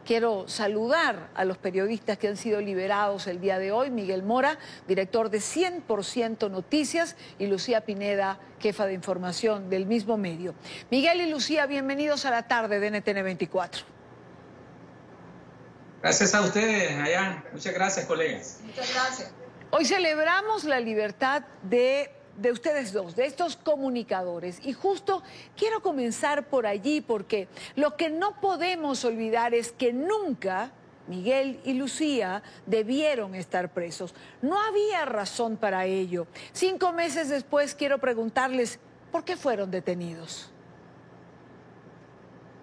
quiero saludar a los periodistas que han sido liberados el día de hoy. Miguel Mora, director de 100% Noticias, y Lucía Pineda, jefa de información del mismo medio. Miguel y Lucía, bienvenidos a la tarde de NTN 24. Gracias a ustedes, Ayán. Muchas gracias, colegas. Muchas gracias. Hoy celebramos la libertad de ustedes dos, de estos comunicadores. Y justo quiero comenzar por allí, porque lo que no podemos olvidar es que nunca Miguel y Lucía debieron estar presos. No había razón para ello. 5 meses después quiero preguntarles, ¿por qué fueron detenidos?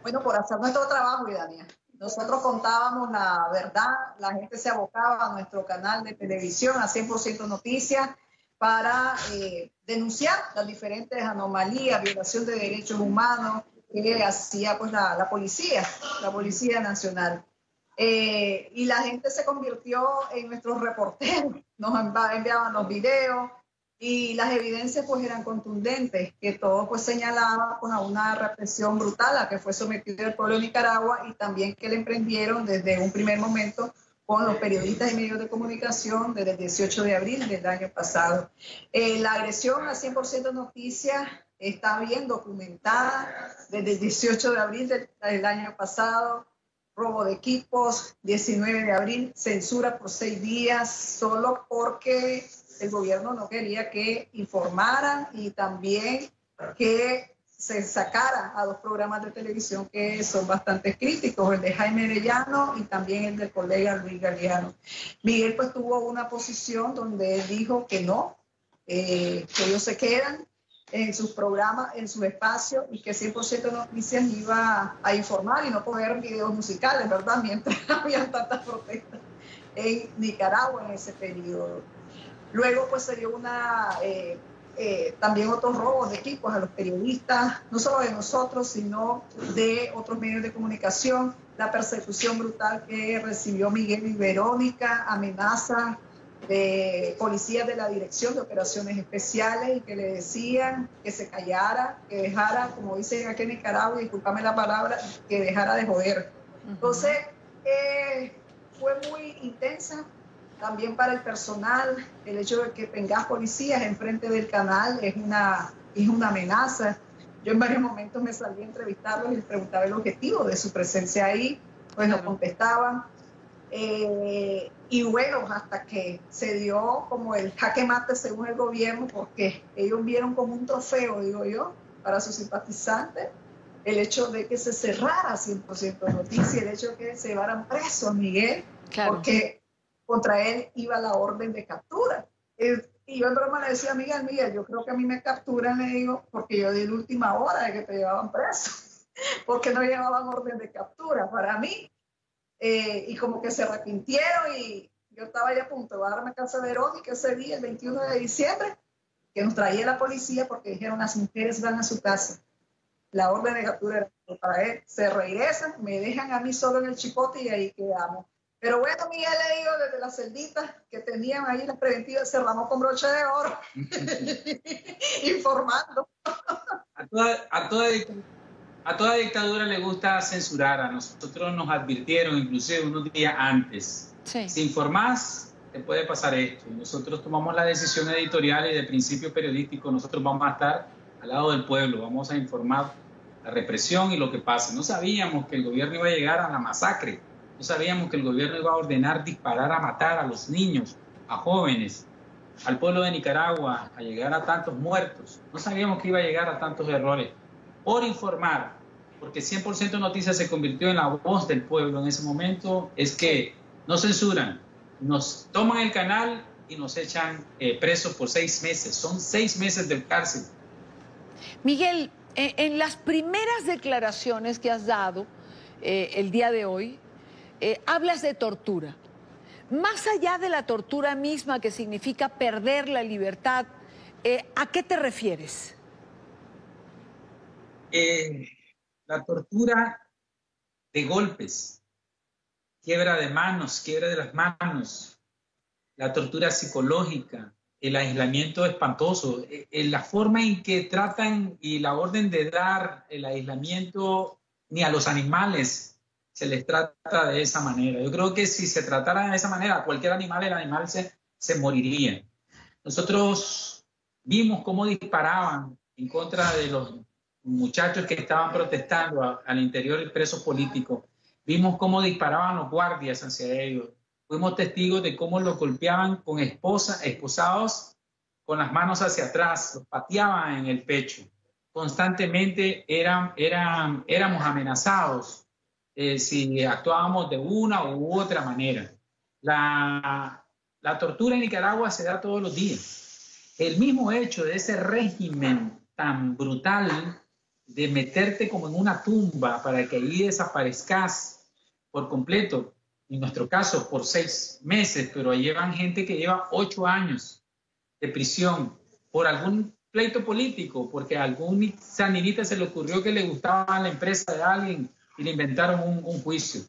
Bueno, por hacer nuestro trabajo, Idania. Nosotros contábamos la verdad, la gente se abocaba a nuestro canal de televisión, a 100% Noticias, para denunciar las diferentes anomalías, violación de derechos humanos que hacía pues, la Policía Nacional. Y la gente se convirtió en nuestros reporteros, nos enviaban los videos y las evidencias pues eran contundentes, que todo pues señalaba pues, a una represión brutal a que fue sometido el pueblo de Nicaragua y también que le emprendieron desde un primer momento con los periodistas y medios de comunicación desde el 18 de abril del año pasado. La agresión a 100% Noticias está bien documentada desde el 18 de abril del año pasado. Robo de equipos, 19 de abril, censura por 6 días, solo porque el gobierno no quería que informaran y también que se sacara a 2 programas de televisión que son bastante críticos, el de Jaime Arellano y también el del colega Luis Galeano. Miguel pues tuvo una posición donde él dijo que no, que ellos se quedan en sus programas, en su espacio, y que 100% Noticias iba a informar y no poner videos musicales, ¿verdad? Mientras había tantas protestas en Nicaragua en ese periodo. Luego pues se dio también otros robos de equipos a los periodistas, no solo de nosotros, sino de otros medios de comunicación, la persecución brutal que recibió Miguel y Verónica, amenazas de policías de la Dirección de Operaciones Especiales y que le decían que se callara, que dejara, como dicen aquí en Nicaragua, discúlpame la palabra, que dejara de joder. Entonces, fue muy intensa también para el personal. El hecho de que tengas policías enfrente del canal es una amenaza. Yo en varios momentos me salí a entrevistarlos y les preguntaba el objetivo de su presencia ahí, pues nos contestaban. Y bueno, hasta que se dio como el jaque mate según el gobierno, porque ellos vieron como un trofeo, digo yo, para sus simpatizantes, el hecho de que se cerrara 100% Noticias, el hecho de que se llevaran presos a Miguel, claro, porque contra él iba la orden de captura. Y yo en broma le decía a Miguel, yo creo que a mí me capturan, le digo, porque yo di la última hora de que te llevaban preso, porque no llevaban orden de captura para mí. Y como que se arrepintieron y yo estaba ya a punto de darme casa de Verónica ese día, el 21 de diciembre, que nos traía la policía porque dijeron las mujeres van a su casa. La orden de captura era para él. Se regresan, me dejan a mí solo en el chipote y ahí quedamos. Pero bueno, Miguel, le digo, desde las celditas que tenían ahí las preventivas, cerramos con broche de oro, informando. A toda dictadura le gusta censurar. A nosotros nos advirtieron inclusive unos días antes. Sí. Si informás, te puede pasar esto. Y nosotros tomamos la decisión editorial y de principio periodístico. Nosotros vamos a estar al lado del pueblo. Vamos a informar la represión y lo que pasa. No sabíamos que el gobierno iba a llegar a la masacre. No sabíamos que el gobierno iba a ordenar disparar a matar a los niños, a jóvenes, al pueblo de Nicaragua, a llegar a tantos muertos. No sabíamos que iba a llegar a tantos errores. Por informar, porque 100% Noticias se convirtió en la voz del pueblo en ese momento, es que nos censuran, nos toman el canal y nos echan presos por 6 meses. Son 6 meses de cárcel. Miguel, en las primeras declaraciones que has dado el día de hoy, hablas de tortura. Más allá de la tortura misma, que significa perder la libertad, ¿a qué te refieres? La tortura de golpes, quiebra de manos, quiebra de las manos, la tortura psicológica, el aislamiento espantoso, la forma en que tratan y la orden de dar el aislamiento ni a los animales, se les trata de esa manera. Yo creo que si se tratara de esa manera, cualquier animal, el animal se moriría. Nosotros vimos cómo disparaban en contra de los muchachos que estaban protestando al interior del preso político. Vimos cómo disparaban los guardias hacia ellos. Fuimos testigos de cómo los golpeaban con esposados con las manos hacia atrás, los pateaban en el pecho. Constantemente éramos amenazados si actuábamos de una u otra manera. La tortura en Nicaragua se da todos los días. El mismo hecho de ese régimen tan brutal de meterte como en una tumba para que ahí desaparezcas por completo, en nuestro caso por 6 meses, pero llevan gente que lleva 8 años de prisión por algún pleito político, porque a algún sandinista se le ocurrió que le gustaba la empresa de alguien y le inventaron un juicio.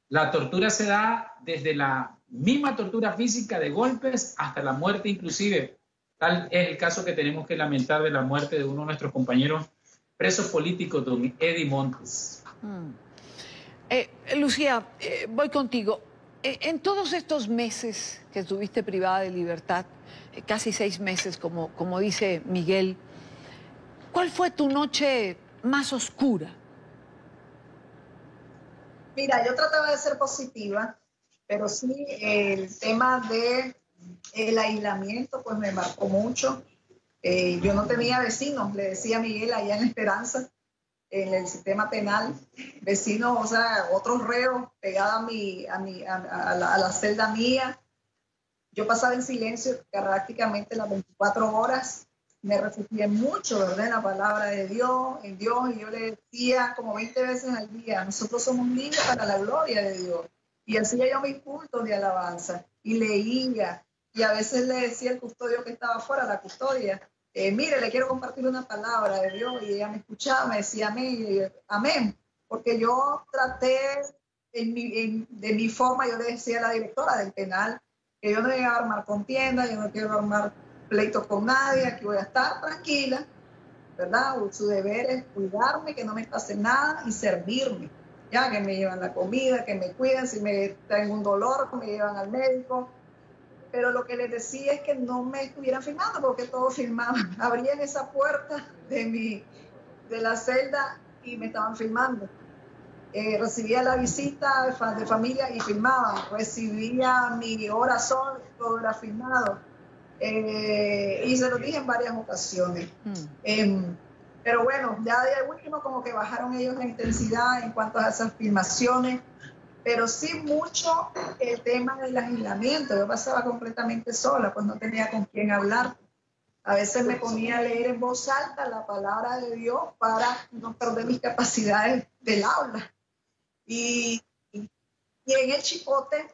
La tortura se da desde la misma tortura física de golpes hasta la muerte inclusive. Tal es el caso que tenemos que lamentar de la muerte de uno de nuestros compañeros presos políticos, don Eddie Montes. Lucía, voy contigo. En todos estos meses que estuviste privada de libertad, casi 6 meses, como dice Miguel, ¿cuál fue tu noche más oscura? Mira, yo trataba de ser positiva, pero sí el tema del aislamiento pues me marcó mucho. Yo no tenía vecinos, le decía a Miguel allá en Esperanza, en el sistema penal, vecinos, o sea, otros reos pegados a la celda mía. Yo pasaba en silencio prácticamente las 24 horas, me refugié mucho, ¿verdad?, en la palabra de Dios, en Dios, y yo le decía como 20 veces al día, nosotros somos libres para la gloria de Dios. Y hacía yo mis cultos de alabanza, y leía, y a veces le decía al custodio que estaba fuera, la custodia, mire, le quiero compartir una palabra de Dios, y ella me escuchaba, me decía amén, amén, porque yo traté de mi forma, yo le decía a la directora del penal, que yo no voy a armar contienda, yo no quiero armar pleito con nadie, aquí voy a estar tranquila, ¿verdad? Su deber es cuidarme, que no me pase nada y servirme, ya que me llevan la comida, que me cuidan, si me traen un dolor, me llevan al médico. Pero lo que les decía es que no me estuvieran filmando, porque todos filmaban. Abrían esa puerta de la celda y me estaban filmando. Recibía la visita de familia y filmaban. Recibía mi oración, todo era filmado. Y se lo dije en varias ocasiones. Pero bueno, ya de último como que bajaron ellos la intensidad en cuanto a esas filmaciones. Pero sí mucho el tema del aislamiento. Yo pasaba completamente sola, pues no tenía con quién hablar. A veces me ponía a leer en voz alta la palabra de Dios para no perder mis capacidades del habla. Y en el Chipote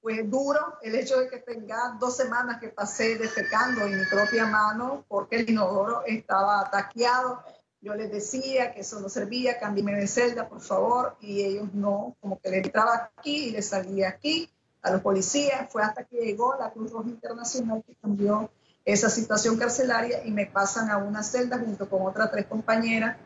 fue duro el hecho de que tenga 2 semanas que pasé defecando en mi propia mano porque el inodoro estaba taqueado. Yo les decía que eso no servía, cámbiame de celda, por favor, y ellos no, como que le entraba aquí y le salía aquí a los policías. Fue hasta que llegó la Cruz Roja Internacional que cambió esa situación carcelaria y me pasan a una celda junto con otras 3 compañeras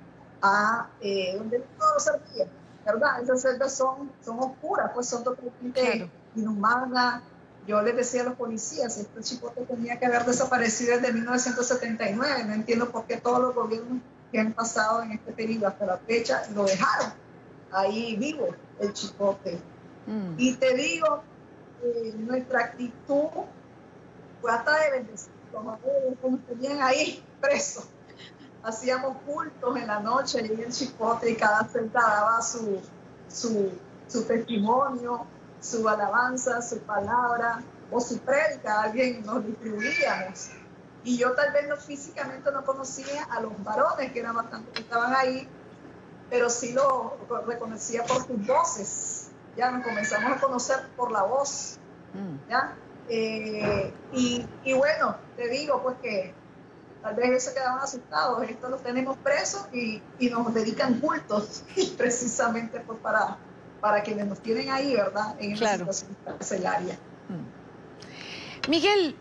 donde todo servía, ¿verdad? Esas celdas son oscuras, pues son totalmente inhumanas. Yo les decía a los policías, este Chipote tenía que haber desaparecido desde 1979, no entiendo por qué todos los gobiernos que han pasado en este periodo hasta la fecha lo dejaron ahí vivo, el Chipote. Y te digo, nuestra actitud fue hasta de bendecir los abuelos que nos tenían ahí presos. Hacíamos cultos en la noche y en el Chipote y cada celda daba su testimonio, su alabanza, su palabra o su prédica, alguien nos distribuíamos. Y yo tal vez físicamente no conocía a los varones, que eran bastante que estaban ahí, pero sí lo reconocía por sus voces. Ya nos comenzamos a conocer por la voz. ¿Ya? Y bueno, te digo pues que tal vez ellos se quedaban asustados. Esto lo tenemos presos y nos dedican cultos precisamente pues para quienes nos tienen ahí, ¿verdad? En esa situación carcelaria. Miguel,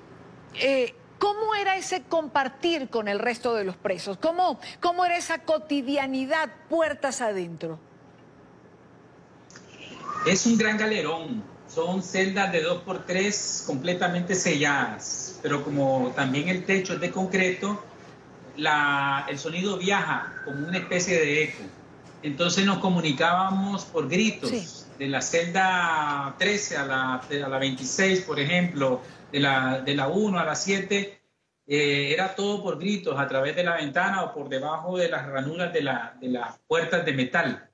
¿cómo era ese compartir con el resto de los presos? ¿Cómo era esa cotidianidad puertas adentro? Es un gran galerón. Son celdas de 2x3 completamente selladas, pero como también el techo es de concreto, el sonido viaja como una especie de eco. Entonces nos comunicábamos por gritos, sí, de la celda 13 a la 26, por ejemplo, de la 1 a la 7, era todo por gritos a través de la ventana o por debajo de las ranuras de las puertas de metal.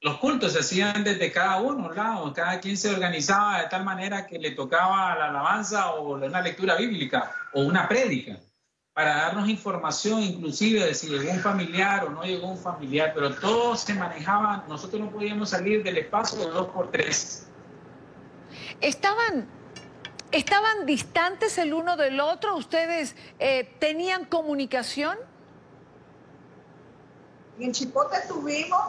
Los cultos se hacían desde cada uno, ¿no? Cada quien se organizaba de tal manera que le tocaba la alabanza o una lectura bíblica o una prédica, para darnos información inclusive de si llegó un familiar o no llegó un familiar, pero todo se manejaba, nosotros no podíamos salir del espacio de 2x3. ¿Estaban distantes el uno del otro? ¿Ustedes tenían comunicación? En Chipote tuvimos,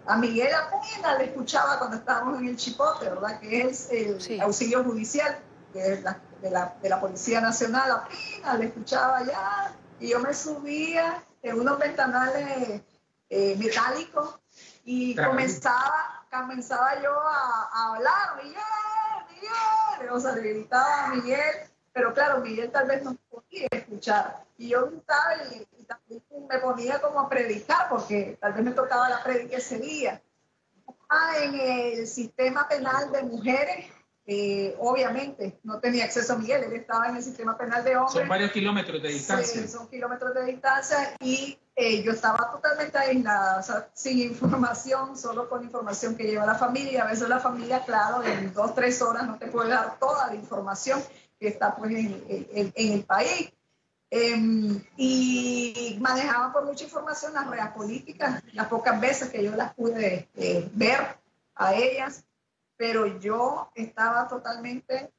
a Miguel apenas le escuchaba cuando estábamos en el Chipote, ¿verdad? Que es el sí, auxilio judicial de la Policía Nacional, apenas le escuchaba ya, y yo me subía en unos ventanales metálicos y comenzaba yo a hablar, Miguel, o sea, le gritaba a Miguel, pero claro, Miguel tal vez no podía escuchar, y yo gritaba y también me ponía como a predicar, porque tal vez me tocaba la predica ese día. En el sistema penal de mujeres, obviamente no tenía acceso a Miguel, él estaba en el sistema penal de hombres. Son varios kilómetros de distancia. Sí, son kilómetros de distancia, y yo estaba totalmente aislada, o sea, sin información, solo con información que lleva la familia. A veces la familia, claro, en 2 o 3 horas no te puede dar toda la información que está pues en el país. Y manejaban por mucha información las redes políticas, las pocas veces que yo las pude ver a ellas, pero yo estaba totalmente,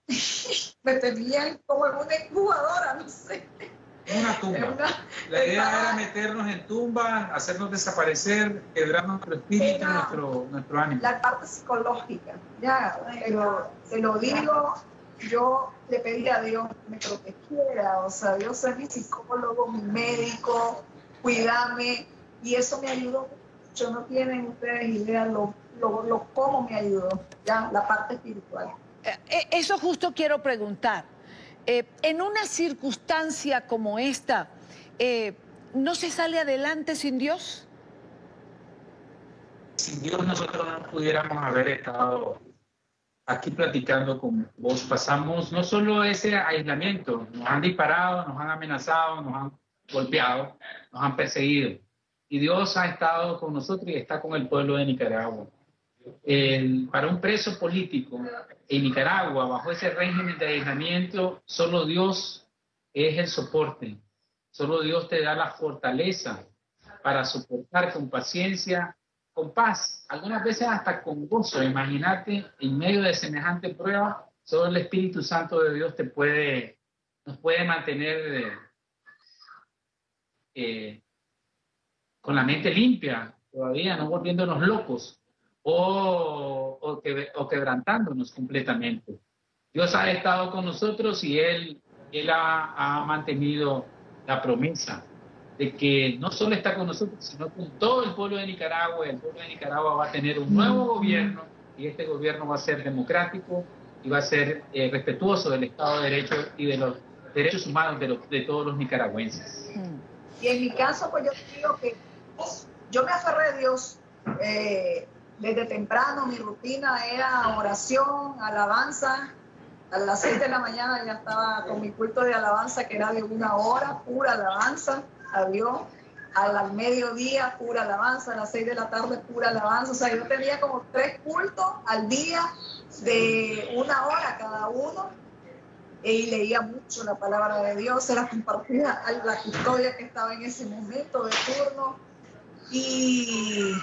me tenían como en una incubadora, no sé. Una tumba. La idea era meternos en tumba, hacernos desaparecer, quebrar nuestro espíritu, nuestro ánimo. La parte psicológica, ya, pero te lo digo, yo le pedí a Dios que me protegiera, o sea, Dios es mi psicólogo, mi médico, cuídame, y eso me ayudó mucho. No tienen ustedes idea cómo me ayudó, ya, la parte espiritual. Eso justo quiero preguntar. En una circunstancia como esta, ¿no se sale adelante sin Dios? Sin Dios nosotros no pudiéramos haber estado aquí platicando con vos. Pasamos no solo ese aislamiento, nos han disparado, nos han amenazado, nos han golpeado, nos han perseguido. Y Dios ha estado con nosotros y está con el pueblo de Nicaragua. Para un preso político en Nicaragua, bajo ese régimen de aislamiento, solo Dios es el soporte. Solo Dios te da la fortaleza para soportar con paciencia, con paz, algunas veces hasta con gozo. Imagínate, en medio de semejante prueba, solo el Espíritu Santo de Dios nos puede mantener con la mente limpia, todavía no volviéndonos locos o quebrantándonos completamente. Dios ha estado con nosotros y Él ha mantenido la promesa de que no solo está con nosotros, sino con todo el pueblo de Nicaragua. El pueblo de Nicaragua va a tener un nuevo gobierno, y este gobierno va a ser democrático y va a ser respetuoso del Estado de Derecho y de los derechos humanos de todos los nicaragüenses. Y en mi caso, pues yo digo que yo me aferré a Dios. Desde temprano mi rutina era oración, alabanza. A las 6 de la mañana ya estaba con mi culto de alabanza, que era de 1 hora, pura alabanza a Dios. Al mediodía, pura alabanza. A las 6 de la tarde, pura alabanza. O sea, yo tenía como 3 cultos al día de 1 hora cada uno. Y leía mucho la palabra de Dios, se la compartía a la custodia que estaba en ese momento de turno. Y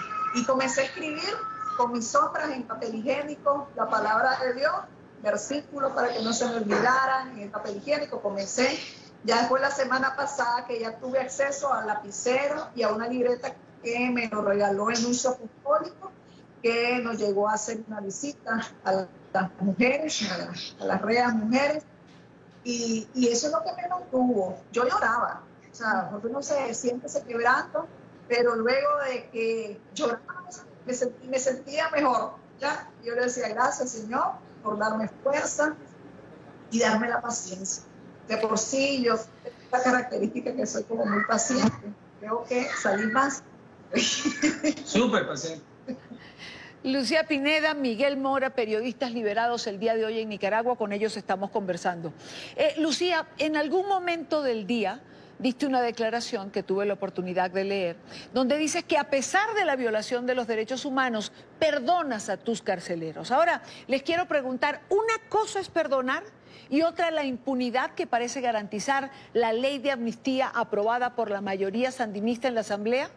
comencé a escribir con mis sombras en papel higiénico la palabra de Dios, versículos para que no se me olvidaran en el papel higiénico. Comencé ya después la semana pasada, que ya tuve acceso al lapicero y a una libreta que me lo regaló el nuncio apostólico, que nos llegó a hacer una visita a las mujeres, a las reas mujeres, y eso es lo que me mantuvo. Yo lloraba, o sea, porque uno se siente ese quebranto, pero luego de que lloraba, me sentía mejor, ¿ya? Yo le decía, gracias, Señor, por darme fuerza y darme la paciencia. De por sí, yo, esta característica que soy como muy paciente, creo que salí más. Súper paciente. Lucía Pineda, Miguel Mora, periodistas liberados el día de hoy en Nicaragua, con ellos estamos conversando. Lucía, en algún momento del día diste una declaración que tuve la oportunidad de leer, donde dices que a pesar de la violación de los derechos humanos, perdonas a tus carceleros. Ahora, les quiero preguntar, una cosa es perdonar y otra la impunidad que parece garantizar la ley de amnistía aprobada por la mayoría sandinista en la Asamblea.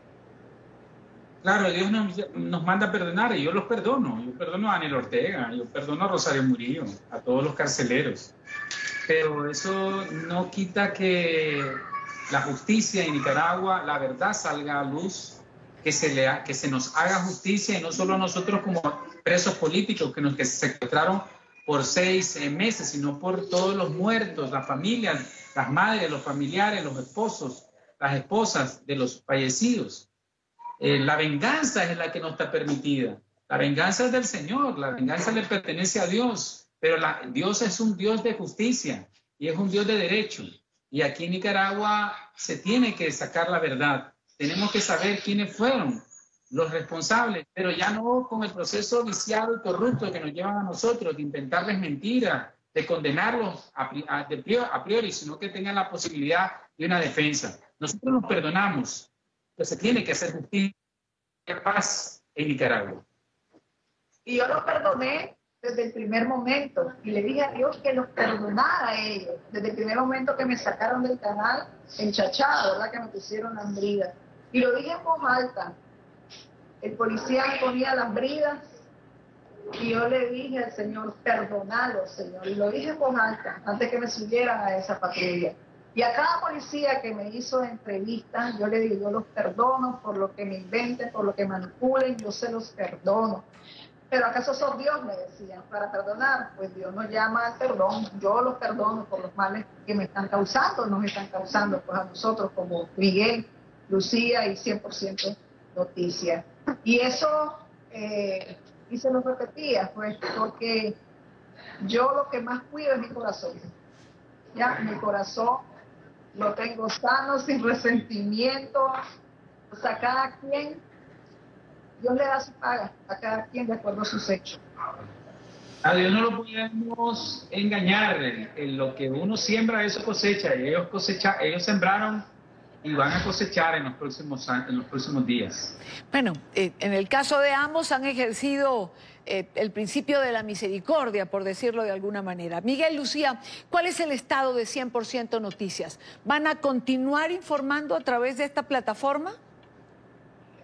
Claro, Dios nos manda a perdonar y yo los perdono. Yo perdono a Daniel Ortega, yo perdono a Rosario Murillo, a todos los carceleros. Pero eso no quita que la justicia en Nicaragua, la verdad salga a luz, que se nos haga justicia y no solo nosotros como presos políticos que se secuestraron por 6 meses, sino por todos los muertos, las familias, las madres, los familiares, los esposos, las esposas de los fallecidos. La venganza es la que no está permitida. La venganza es del Señor, la venganza le pertenece a Dios, pero Dios es un Dios de justicia y es un Dios de derecho. Y aquí en Nicaragua se tiene que sacar la verdad. Tenemos que saber quiénes fueron los responsables, pero ya no con el proceso viciado y corrupto que nos llevan a nosotros, de inventarles mentiras, de condenarlos a priori, sino que tengan la posibilidad de una defensa. Nosotros nos perdonamos, pero se tiene que hacer justicia y paz en Nicaragua. Y yo los perdoné desde el primer momento y le dije a Dios que los perdonara a ellos. Desde el primer momento que me sacaron del canal, enchachada, ¿verdad? Que me pusieron las bridas. Y lo dije en voz alta. El policía me ponía las bridas y yo le dije al Señor, perdonalo, Señor. Y lo dije en voz alta, antes que me subieran a esa patrulla. Y a cada policía que me hizo entrevistas, yo le digo, yo los perdono por lo que me inventen, por lo que manipulen, yo se los perdono. Pero ¿acaso sos Dios? Me decían, para perdonar. Pues Dios nos llama al perdón. Yo los perdono por los males que me están causando, nos están causando pues a nosotros como Miguel, Lucía y 100% Noticias. Y eso, y se lo repetía, pues, porque yo lo que más cuido es mi corazón. Ya, mi corazón lo tengo sano, sin resentimiento. O sea, cada quien, Dios le da su paga a cada quien de acuerdo a sus hechos. A Dios no lo podemos engañar. Lo que uno siembra, eso cosecha. Y ellos sembraron y van a cosechar en los próximos días. Bueno, en el caso de ambos han ejercido el principio de la misericordia, por decirlo de alguna manera. Miguel, Lucía, ¿cuál es el estado de 100% Noticias? ¿Van a continuar informando a través de esta plataforma?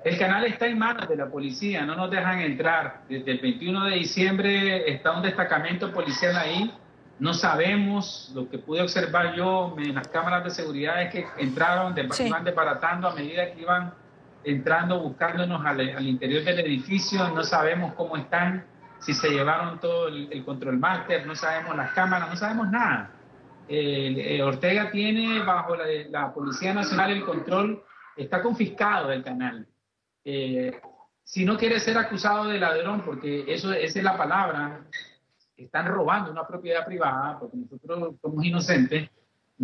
El canal está en manos de la policía, no nos dejan entrar. Desde el 21 de diciembre está un destacamento policial ahí. No sabemos, lo que pude observar yo en las cámaras de seguridad es que entraron, iban desbaratando a medida que iban entrando, buscándonos al interior del edificio. No sabemos cómo están, si se llevaron todo el control master, no sabemos las cámaras, no sabemos nada. Ortega tiene bajo la Policía Nacional el control, está confiscado el canal. Si no quiere ser acusado de ladrón, porque esa es la palabra, están robando una propiedad privada, porque nosotros somos inocentes,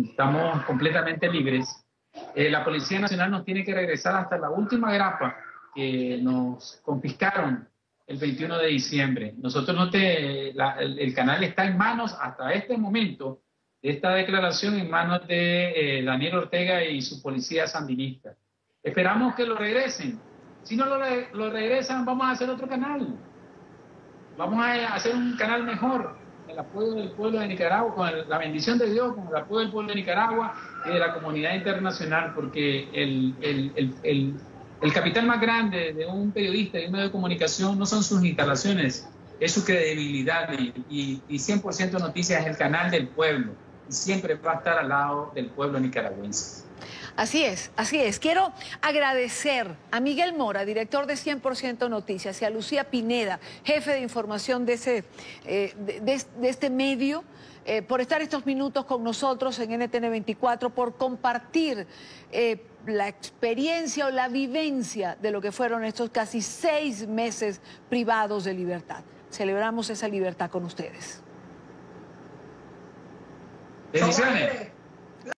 estamos completamente libres. La Policía Nacional nos tiene que regresar hasta la última grapa que nos confiscaron el 21 de diciembre. Nosotros el canal está en manos hasta este momento de esta declaración, en manos de Daniel Ortega y su policía sandinista. Esperamos que lo regresen. Si no lo regresan, vamos a hacer otro canal. Vamos a hacer un canal mejor, con el apoyo del pueblo de Nicaragua, con la bendición de Dios, con el apoyo del pueblo de Nicaragua y de la comunidad internacional, porque el capital más grande de un periodista y un medio de comunicación no son sus instalaciones, es su credibilidad, y 100% Noticias es el canal del pueblo y siempre va a estar al lado del pueblo nicaragüense. Así es, así es. Quiero agradecer a Miguel Mora, director de 100% Noticias, y a Lucía Pineda, jefe de información de este medio, por estar estos minutos con nosotros en NTN 24, por compartir la experiencia o la vivencia de lo que fueron estos casi 6 meses privados de libertad. Celebramos esa libertad con ustedes. Bendiciones.